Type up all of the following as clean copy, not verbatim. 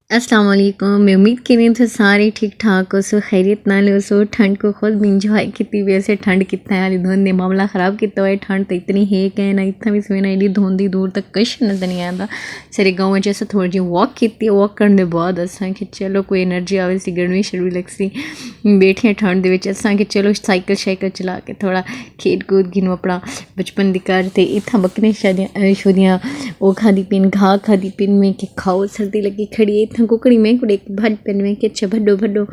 अस्सलाम वालेकुम। मैं उम्मीद कर रही थे सारे ठीक ठाक हो सो, खैरियत नाल हो सो। ठंड को खुद भी इंजॉय की वैसे ठंड कितना है धुंध ने मामला ख़राब किया हुआ है। ठंड तो इतनी है कि ना इतना भी सवेना एडी धुंध दी दूर तक कश नजर नहीं आता। सारे गाँव च असें थोड़ी जी वॉक की, वॉक करने के बाद असें कि चलो कोई एनर्जी आवे सी, गर्मी शर्मी लगसी बैठे ठंड दे विच असां कि चलो साइकिल शाइकिल चला के थोड़ा खेड कूद गिनू अपना बचपन दी घर ते इत्थां बकने शुदियां वो खादी पिन घाह खादी पिन में कि खाओ सर्दी लगी खड़ी इत्थां कुकड़ी में कुड़े भज पिन में कि अच्छा भड्डो भड्डो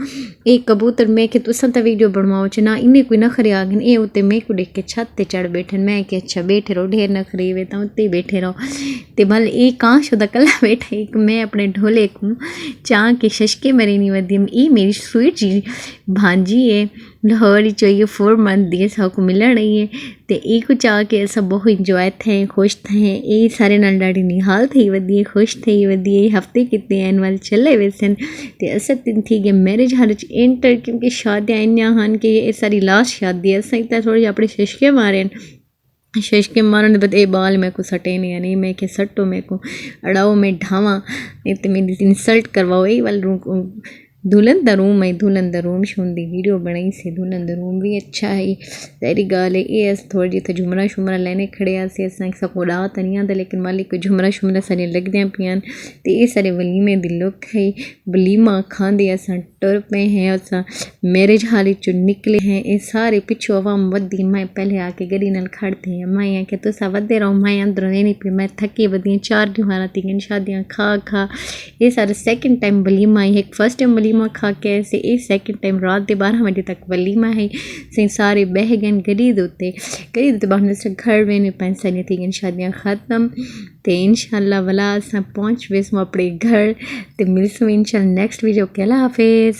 एक कबूतर में कि तुसां ता वीडियो बनवाओ च ना इन्हें कोई नखरे आ गए ए उत्ते में कुड़े के छत ते चढ़ बैठन मैं कि अच्छा बैठे रहो ढेर नखरे वे तां उत्ते बैठे रहो ते भल ए काश ओदा कला बैठा एक मैं अपने ढोले को चाह के शशके मरी नहीं वदी ये मेरी स्वीट जी भांजी है लाहौर चाहिए 4 मंथ दी को मिलण रही है तो एक चाह के सब बहुत इंजॉय थे खुश थे ये सारे नाल ॾाढी निहाल थी वधी खुश थी वधी हफ्ते कितने एनुअल चले वैसन तो अस थी गए मैरिज हाल एंटर क्योंकि शादियाँ इन्नियां हन कि ये सारी लास्ट शादी है असें थोड़ी अपने शशके मारे शशके मारने बाद ए बाल मेरे को सटे नहीं मैं के सटो मेरे को अड़ाओ मैं ढावा नहीं तो मेरी इंसल्ट करवाओ यही वाल दुल्हन दा रूम है दुल्हन दा रूम शूंदी वीडियो बनाई से दुल्हन दा रूम भी अच्छा है सारी गाल है ये अस थोड़ी जी झुमरा शुमरा लेने खड़े से असें सको उड़ा तो नहीं आता लेकिन मालिक को झुमरा शुमरा सारी लगदियां पियान तो ये सारे वलीमे दी लुक है वलीमा खांदे असां टुर पे हैं असां मैरिज हाल चो निकले हैं ये सारे पिछो अवाम वधी मैं पहले आके गली नाल खड़ते हैं मैं कि तुसा वधे रहो मैं अंदरों नहीं पी मैं थकी वधी 4 त्योहार तीन शादियाँ खा ये सारा सेकंड टाइम वलीमा है एक फर्स्ट टाइम वलीमा खा के ऐसे ये सेकंड टाइम रात के 12 बजे तक वलीमा है से सारे बह गए गली दोते बाद से घर में पैसा नहीं थी शादियाँ ख़त्म तो इंशाल्लाह वाला असां पहुँच वेसो अपने घर तो मिलसूँ इंशाल्लाह नेक्स्ट वीडियो के अल्लाह हाफिज़।